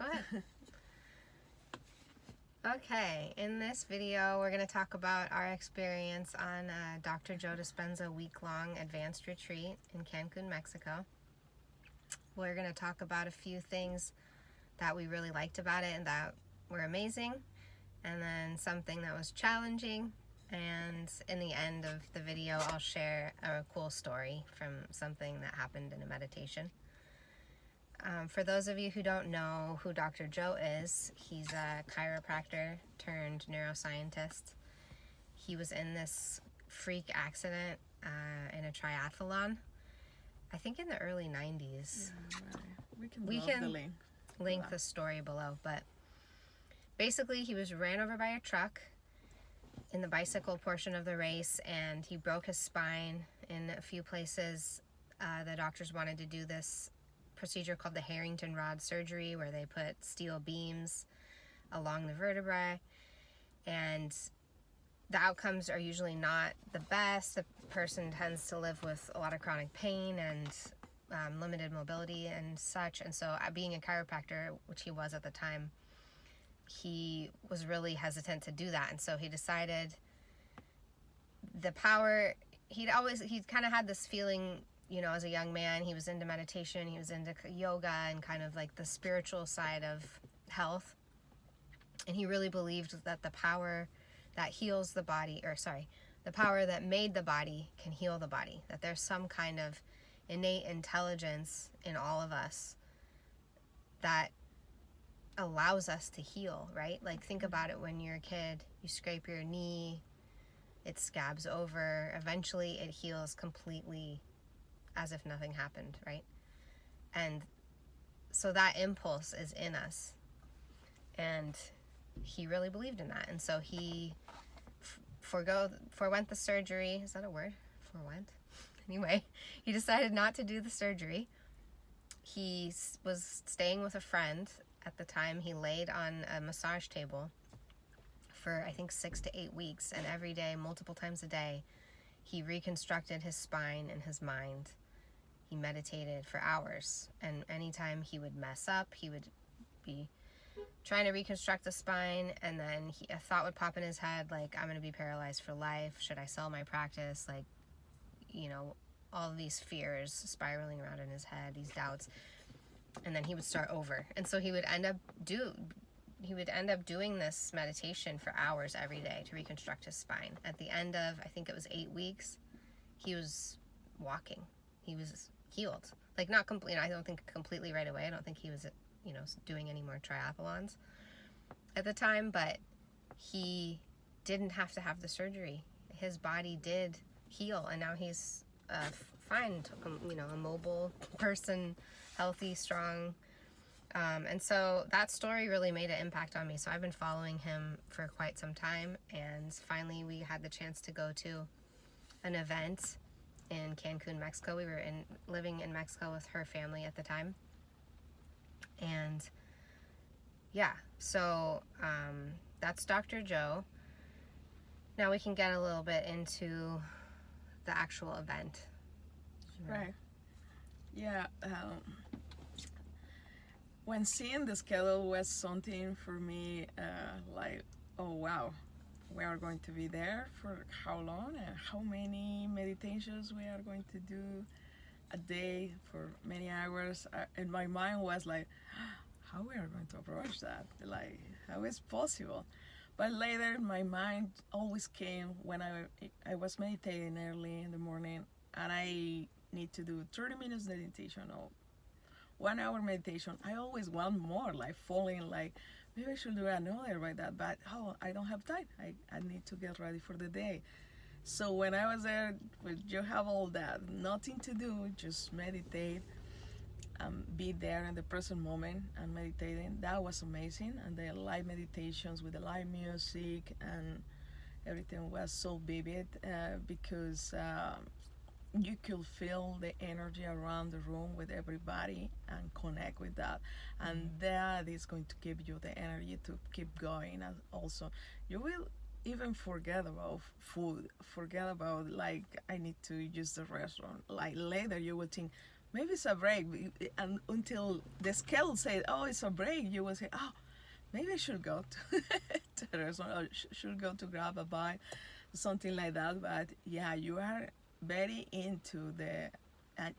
Go ahead. Okay, in this video, we're going to talk about our experience on Dr. Joe Dispenza week-long advanced retreat in Cancun, Mexico. We're going to talk about a few things that we really liked about it and that were amazing, and then something that was challenging. And in the end of the video, I'll share a cool story from something that happened in a meditation. For those of you who don't know who Dr. Joe is, he's a chiropractor turned neuroscientist. He was in this freak accident in a triathlon, I think in the early 90s. Yeah, right. We can link the story below, but basically he was ran over by a truck in the bicycle portion of the race, and he broke his spine in a few places. The doctors wanted to do this procedure called the Harrington rod surgery, where they put steel beams along the vertebrae, and the outcomes are usually not the best. The person tends to live with a lot of chronic pain and limited mobility and such. And so being a chiropractor, which he was at the time, he was really hesitant to do that. And so he decided the power, he kind of had this feeling, you know, as a young man, he was into meditation, he was into yoga and kind of like the spiritual side of health. And he really believed that the power that heals the body, the power that made the body can heal the body. That there's some kind of innate intelligence in all of us that allows us to heal, right? Like, think about it. When you're a kid, you scrape your knee, it scabs over, eventually it heals completely as if nothing happened, right? And so that impulse is in us, and he really believed in that. And so he forewent the surgery. Is that a word? Forewent? Anyway, he decided not to do the surgery. He was staying with a friend at the time. He laid on a massage table for I think 6 to 8 weeks, and every day, multiple times a day, he reconstructed his spine and his mind. He meditated for hours, and anytime he would mess up, he would be trying to reconstruct the spine, and then a thought would pop in his head, like, I'm going to be paralyzed for life. Should I sell my practice? Like, you know, all of these fears spiraling around in his head, these doubts. And then he would start over. And so he would end up doing this meditation for hours every day to reconstruct his spine. At the end of, I think it was 8 weeks, he was walking. He was healed. Like, not completely, I don't think completely right away. I don't think he was, doing any more triathlons at the time, but he didn't have to have the surgery. His body did heal, and now he's fine, a mobile person, healthy, strong. And so that story really made an impact on me. So I've been following him for quite some time, and finally we had the chance to go to an event in Cancun, Mexico. We were living in Mexico with her family at the time. And yeah, so that's Dr. Joe. Now we can get a little bit into the actual event. Right. Yeah. When seeing the schedule was something for me like, oh wow, we are going to be there for how long and how many meditations we are going to do a day for many hours. And my mind was like, how we are going to approach that? Like, how is possible? But later, my mind always came when I was meditating early in the morning, and I need to do 30 minutes meditation or 1 hour meditation. I always want more, like falling, like maybe I should do another like that, but I don't have time. I need to get ready for the day. So when I was there, you have all that, nothing to do, just meditate, be there in the present moment and meditating. That was amazing. And the live meditations with the live music and everything was so vivid because you could feel the energy around the room with everybody and connect with that. And that is going to give you the energy to keep going. And also, you will even forget about food, forget about like, I need to use the restaurant. Like later you will think, maybe it's a break. And until the scale said, oh, it's a break, you will say, oh, maybe I should go to, to the restaurant, or should go to grab a bite, something like that. But yeah, you are very into the,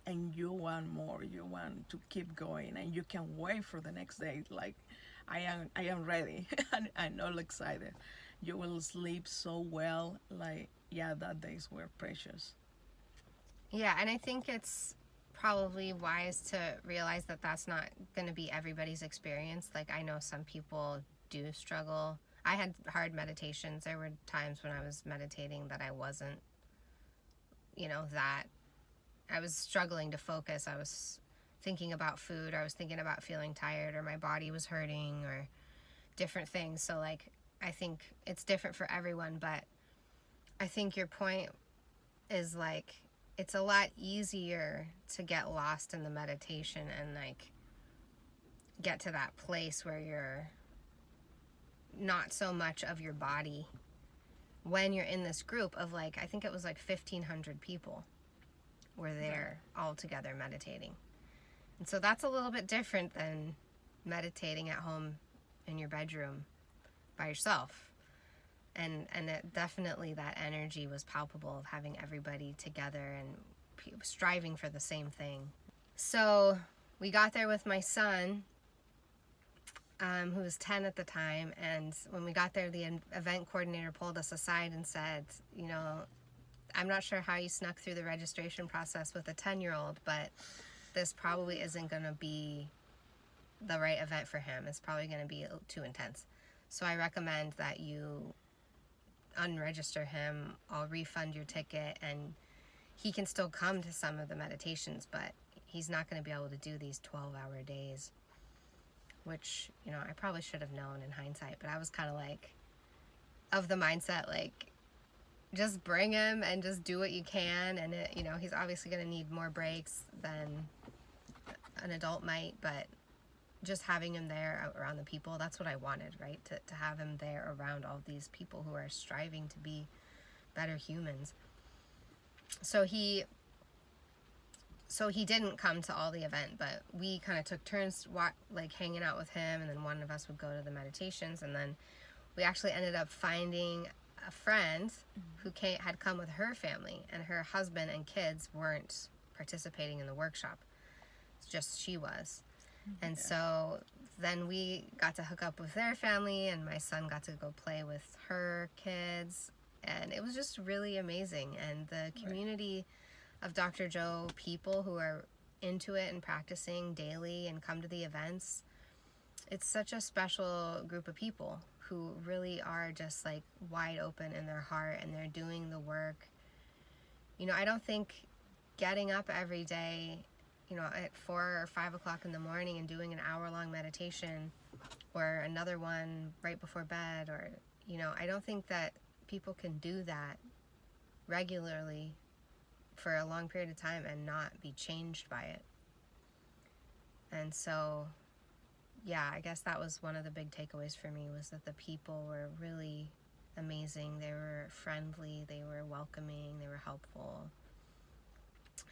and you want more. You want to keep going, and you can wait for the next day. Like, I am ready, and I'm all excited. You will sleep so well. Like, yeah, that days were precious. Yeah, and I think it's probably wise to realize that that's not going to be everybody's experience. Like, I know some people do struggle. I had hard meditations. There were times when I was meditating that I wasn't, that I was struggling to focus. I was thinking about food, or I was thinking about feeling tired, or my body was hurting, or different things. So, like, I think it's different for everyone, but I think your point is, like, it's a lot easier to get lost in the meditation and, like, get to that place where you're not so much of your body when you're in this group of, like, I think it was like 1,500 people were there all together meditating. And so that's a little bit different than meditating at home in your bedroom by yourself. And it definitely, that energy was palpable of having everybody together and striving for the same thing. So we got there with my son, who was 10 at the time, and when we got there, the event coordinator pulled us aside and said, I'm not sure how you snuck through the registration process with a 10-year-old, but this probably isn't going to be the right event for him. It's probably going to be too intense. So I recommend that you unregister him. I'll refund your ticket, and he can still come to some of the meditations, but he's not going to be able to do these 12-hour days, which, I probably should have known in hindsight, but I was kind of like, of the mindset, like, just bring him and just do what you can. And he's obviously going to need more breaks than an adult might, but just having him there around the people, that's what I wanted, right? To have him there around all these people who are striving to be better humans. So he didn't come to all the event, but we kind of took turns like hanging out with him, and then one of us would go to the meditations, and then we actually ended up finding a friend who had come with her family, and her husband and kids weren't participating in the workshop. It's just she was. And so then we got to hook up with their family, and my son got to go play with her kids, and it was just really amazing. And the community of Dr. Joe people who are into it and practicing daily and come to the events, it's such a special group of people who really are just, like, wide open in their heart, and they're doing the work. I don't think getting up every day, at 4 or 5 o'clock in the morning and doing an hour-long meditation, or another one right before bed, or, I don't think that people can do that regularly for a long period of time and not be changed by it. And so, yeah, I guess that was one of the big takeaways for me, was that the people were really amazing. They were friendly, they were welcoming, they were helpful.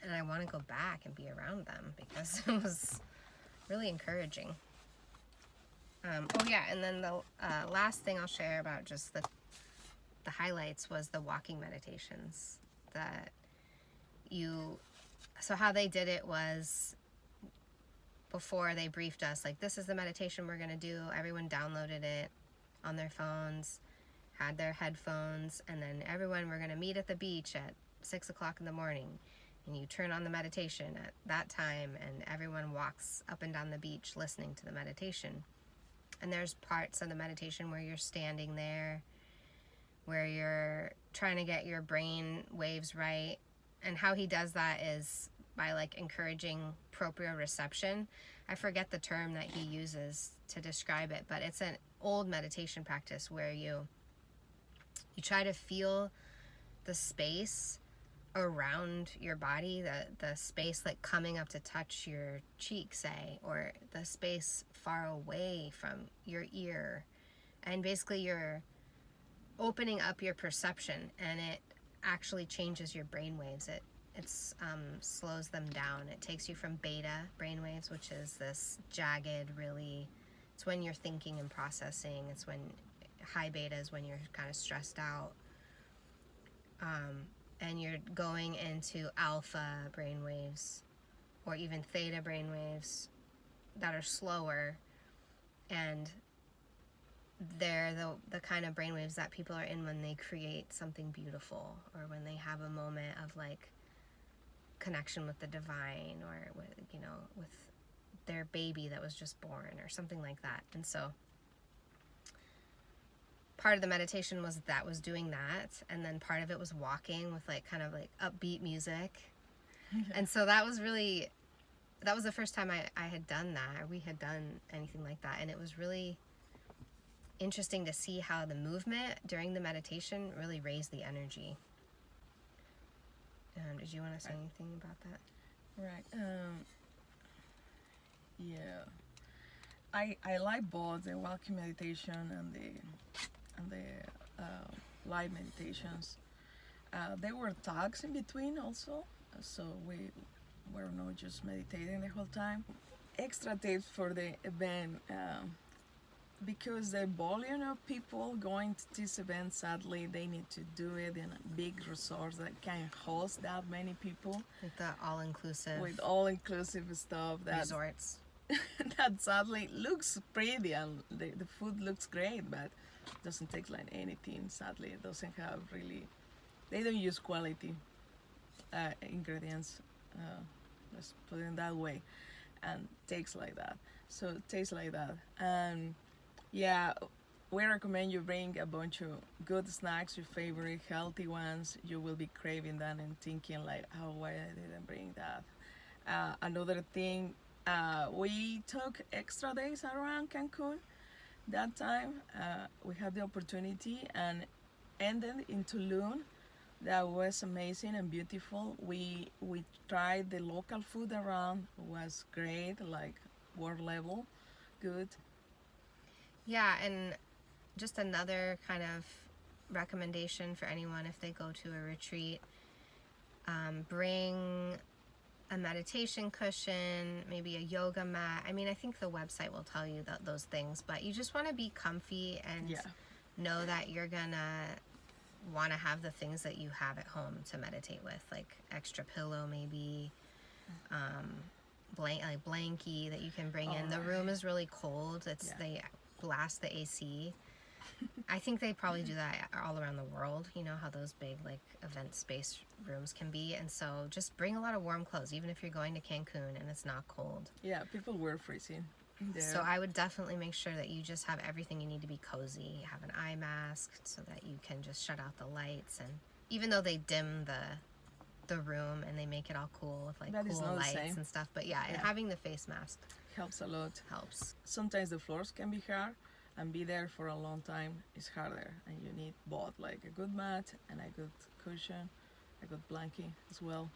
And I want to go back and be around them because it was really encouraging. And then the last thing I'll share about just the highlights was the walking meditations. So how they did it was, before they briefed us, like, this is the meditation we're going to do. Everyone downloaded it on their phones, had their headphones, and then we're going to meet at the beach at 6 o'clock in the morning. And you turn on the meditation at that time, and everyone walks up and down the beach listening to the meditation. And there's parts of the meditation where you're standing there, where you're trying to get your brain waves right. And how he does that is by, like, encouraging proprioception. I forget the term that he uses to describe it, but it's an old meditation practice where you try to feel the space around your body, the space, like, coming up to touch your cheek, say, or the space far away from your ear. And basically you're opening up your perception, and it actually changes your brain waves. slows them down. It takes you from beta brainwaves, which is this jagged, really, it's when you're thinking and processing. It's when high beta is when you're kind of stressed out. And you're going into alpha brainwaves or even theta brainwaves that are slower, and they're the kind of brainwaves that people are in when they create something beautiful, or when they have a moment of like connection with the divine, or with their baby that was just born, or something like that. And so part of the meditation was doing that, and then part of it was walking with like kind of like upbeat music. And so that was the first time I had done that, or we had done anything like that, and it was really interesting to see how the movement during the meditation really raised the energy. Did you want to say anything about that? Right. Yeah. I like both the walking meditation and the live meditations. There were talks in between also, so we were not just meditating the whole time. Extra tips for the event, because the volume of people going to this event, sadly, they need to do it in a big resort that can host that many people. Like the all-inclusive. With all-inclusive stuff. Resorts. That sadly looks pretty, and the food looks great, but doesn't taste like anything. Sadly, it doesn't have really. They don't use quality ingredients. Let's put it that way, and tastes like that. So it tastes like that, and yeah, we recommend you bring a bunch of good snacks, your favorite healthy ones. You will be craving that and thinking like, oh, why I didn't bring that. Another thing. We took extra days around Cancun that time. We had the opportunity and ended in Tulum. That was amazing and beautiful. We tried the local food around. It was great, like world level, good. Yeah, and just another kind of recommendation for anyone if they go to a retreat, bring a meditation cushion, maybe a yoga mat. I mean, I think the website will tell you those things, but you just want to be comfy and know that you're gonna want to have the things that you have at home to meditate with, like extra pillow maybe, blankie that you can bring in. The room is really cold. They blast the AC. I think they probably do that all around the world. You know how those big like event space rooms can be, and so just bring a lot of warm clothes, even if you're going to Cancun and it's not cold. Yeah, people were freezing there. So I would definitely make sure that you just have everything you need to be cozy. You have an eye mask so that you can just shut out the lights, and even though they dim the room and they make it all cool with like cool lights and stuff, but and having the face mask helps a lot. Helps. Sometimes the floors can be hard, and be there for a long time is harder, and you need both, like a good mat and a good cushion, a good blanket as well,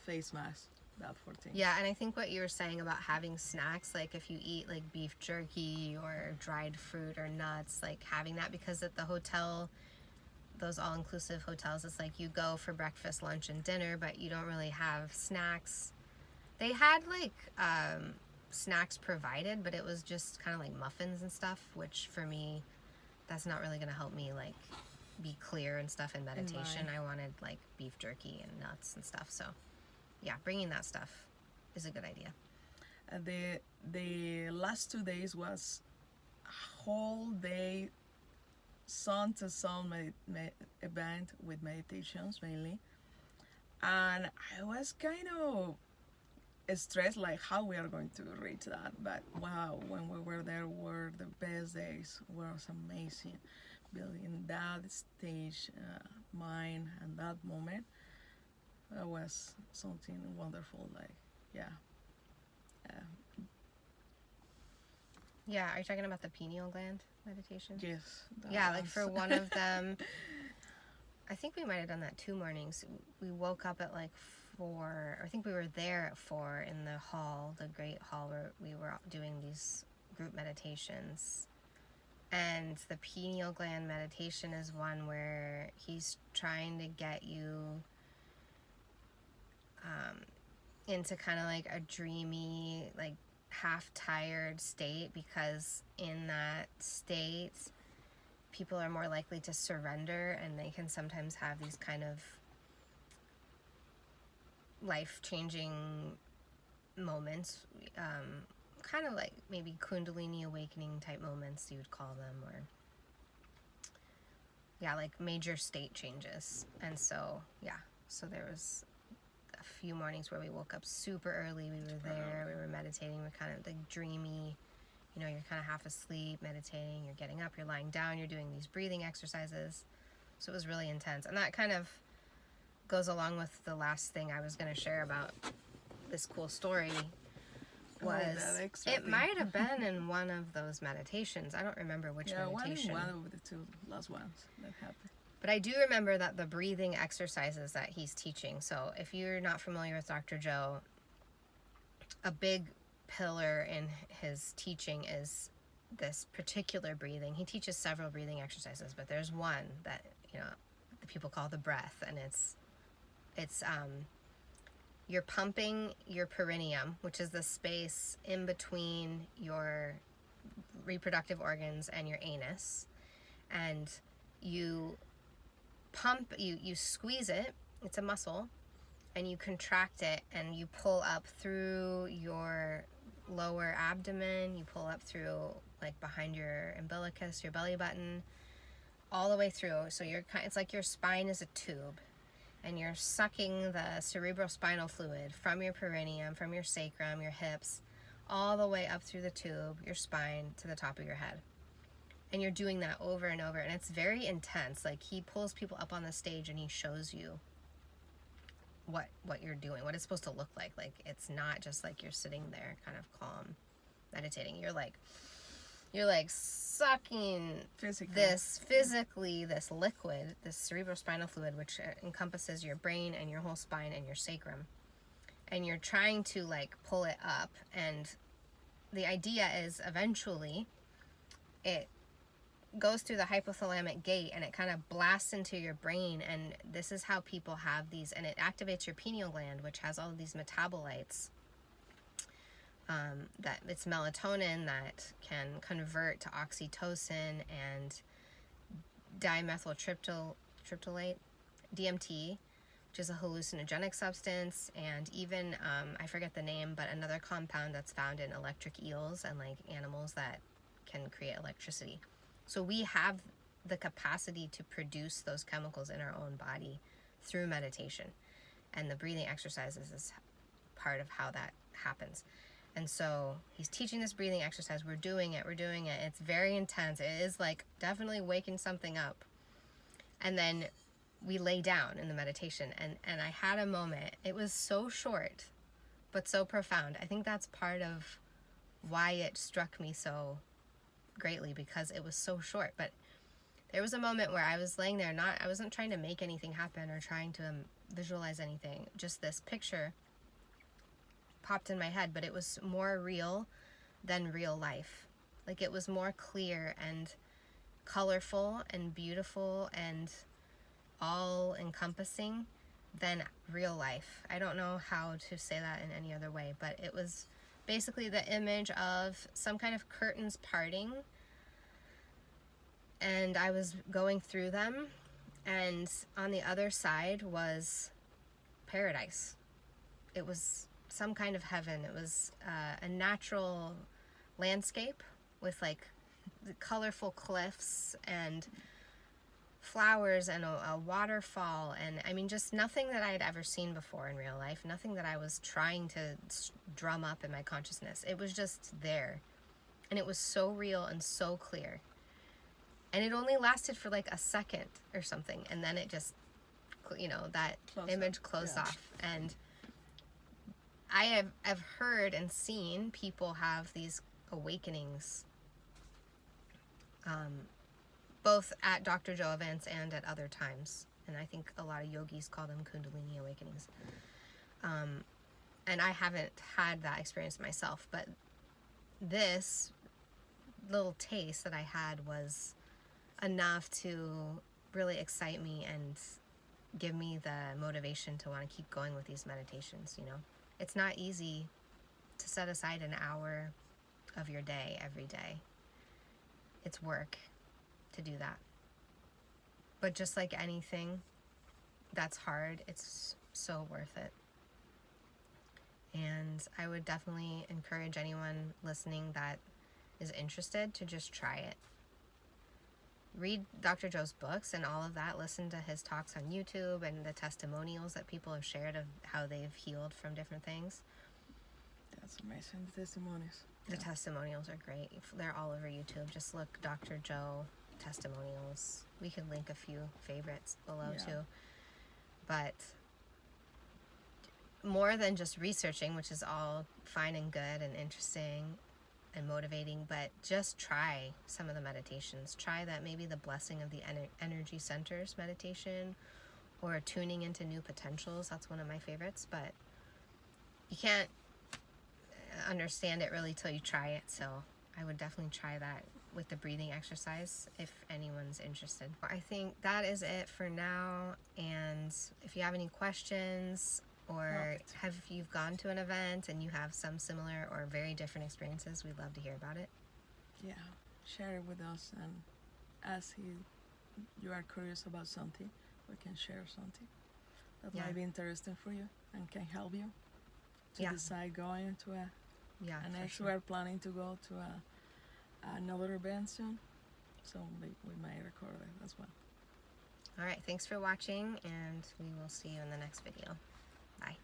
face mask, that 14. Yeah, and I think what you were saying about having snacks, like if you eat like beef jerky or dried fruit or nuts, like having that, because at the hotel, those all-inclusive hotels, it's like you go for breakfast, lunch, and dinner, but you don't really have snacks. They had like snacks provided, but it was just kind of like muffins and stuff, which for me, that's not really going to help me like be clear and stuff in meditation. I wanted like beef jerky and nuts and stuff. So yeah, bringing that stuff is a good idea. The last 2 days was a whole day sun to sun event with meditations mainly, and I was kind of stressed like how we are going to reach that, but wow, when we were there were the best days. It was amazing building that stage mind and that moment. That was something wonderful, like Yeah, are you talking about the pineal gland meditation? Yes. Yeah, like for one of them, I think we might have done that 2 mornings. We woke up at like 4, I think we were there at 4 in the hall, the great hall where we were doing these group meditations. And the pineal gland meditation is one where he's trying to get you into kind of like a dreamy, like half tired state, because in that state people are more likely to surrender, and they can sometimes have these kind of life-changing moments, kind of like maybe Kundalini awakening type moments, you would call them, or yeah, like major state changes. And so there was a few mornings where we woke up super early. We were there, we were meditating, we're kind of like dreamy, you know, you're kind of half asleep meditating, you're getting up, you're lying down, you're doing these breathing exercises. So it was really intense. And that kind of goes along with the last thing I was going to share about this cool story. Was it might have been in one of those meditations. I don't remember which meditation. One of the two last ones that happened. But I do remember that the breathing exercises that he's teaching. So if you're not familiar with Dr. Joe, a big pillar in his teaching is this particular breathing. He teaches several breathing exercises, but there's one that, you know, the people call the breath, and it's you're pumping your perineum, which is the space in between your reproductive organs and your anus, and you pump, you squeeze it, it's a muscle, and you contract it, and you pull up through your lower abdomen, you pull up through like behind your umbilicus, your belly button, all the way through. So it's like your spine is a tube, and you're sucking the cerebrospinal fluid from your perineum, from your sacrum, your hips, all the way up through the tube, your spine, to the top of your head. And you're doing that over and over, and it's very intense. Like, he pulls people up on the stage and he shows you what you're doing, what it's supposed to look like. Like, it's not just like you're sitting there kind of calm meditating. You're like sucking this liquid, this cerebrospinal fluid, which encompasses your brain and your whole spine and your sacrum, and you're trying to like pull it up. And the idea is eventually it goes through the hypothalamic gate and it kind of blasts into your brain, and this is how people have these, and it activates your pineal gland, which has all of these metabolites, that it's melatonin that can convert to oxytocin and dimethyltryptamate, DMT, which is a hallucinogenic substance, and even I forget the name, but another compound that's found in electric eels and like animals that can create electricity. So we have the capacity to produce those chemicals in our own body through meditation, and the breathing exercises is part of how that happens. And so he's teaching this breathing exercise. We're doing it. It's very intense. It is like definitely waking something up. And then we lay down in the meditation, and I had a moment. It was so short, but so profound. I think that's part of why it struck me so greatly, because it was so short. But there was a moment where I was laying there, I wasn't trying to make anything happen or trying to visualize anything. Just this picture popped in my head, but it was more real than real life. Like, it was more clear and colorful and beautiful and all encompassing than real life. I don't know how to say that in any other way, but it was basically the image of some kind of curtains parting, and I was going through them, and on the other side was paradise. It was some kind of heaven. It was a natural landscape with like colorful cliffs and flowers and a waterfall, and I mean, just nothing that I had ever seen before in real life, nothing that I was trying to drum up in my consciousness. It was just there, and it was so real and so clear, and it only lasted for like a second or something, and then it just, you know, that image closed off. And I have heard and seen people have these awakenings, both at Dr. Joe events and at other times. And I think a lot of yogis call them Kundalini awakenings. And I haven't had that experience myself, but this little taste that I had was enough to really excite me and give me the motivation to want to keep going with these meditations, you know. It's not easy to set aside an hour of your day every day. It's work to do that. But just like anything that's hard, it's so worth it. And I would definitely encourage anyone listening that is interested to just try it. Read Dr. Joe's books and all of that. Listen to his talks on YouTube and the testimonials that people have shared of how they've healed from different things. That's amazing, the testimonies. The testimonials are great. They're all over YouTube. Just look Dr. Joe testimonials. We can link a few favorites below too. But more than just researching, which is all fine and good and interesting and motivating, but just try some of the meditations. Try that, maybe the blessing of the energy centers meditation, or tuning into new potentials. That's one of my favorites, but you can't understand it really till you try it. So I would definitely try that with the breathing exercise if anyone's interested. I think that is it for now. And if you have any questions, or have you've gone to an event and you have some similar or very different experiences, we'd love to hear about it. Yeah, share it with us, and as you are curious about something, we can share something that might be interesting for you and can help you to decide going to and next we are planning to go to another event soon, so we might record it as well. All right, thanks for watching, and we will see you in the next video. Bye.